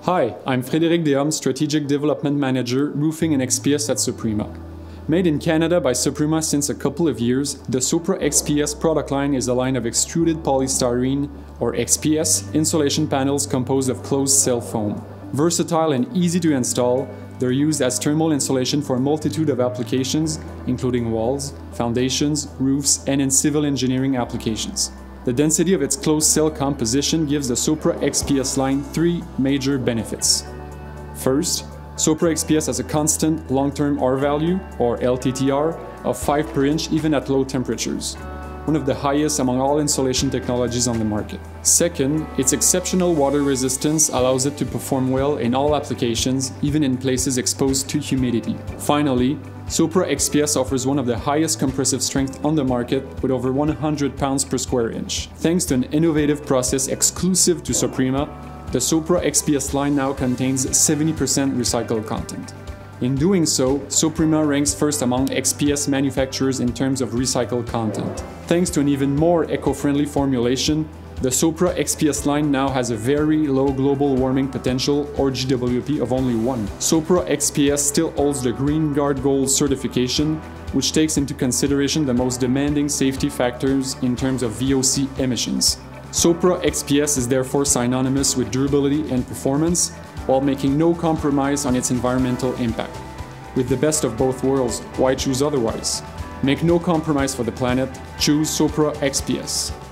Hi, I'm Frédéric Dehomme, Strategic Development Manager, Roofing and XPS at Soprima. Made in Canada by Soprima since a couple of years, the SOPRA-XPS product line is a line of extruded polystyrene, or XPS, insulation panels composed of closed-cell foam. Versatile and easy to install, they're used as thermal insulation for a multitude of applications, including walls, foundations, roofs, and in civil engineering applications. The density of its closed-cell composition gives the SOPRA-XPS line three major benefits. First, SOPRA-XPS has a constant long-term R value, or LTTR, of 5 per inch even at low temperatures, one of the highest among all insulation technologies on the market. Second, its exceptional water resistance allows it to perform well in all applications, even in places exposed to humidity. Finally, SOPRA-XPS offers one of the highest compressive strength on the market with over 100 pounds per square inch. Thanks to an innovative process exclusive to Soprima, the SOPRA-XPS line now contains 70% recycled content. In doing so, Soprima ranks first among XPS manufacturers in terms of recycled content. Thanks to an even more eco-friendly formulation, the SOPRA-XPS line now has a very low global warming potential, or GWP, of only 1. SOPRA-XPS still holds the Green Guard Gold certification, which takes into consideration the most demanding safety factors in terms of VOC emissions. SOPRA-XPS is therefore synonymous with durability and performance, while making no compromise on its environmental impact. With the best of both worlds, why choose otherwise? Make no compromise for the planet, choose SOPRA-XPS.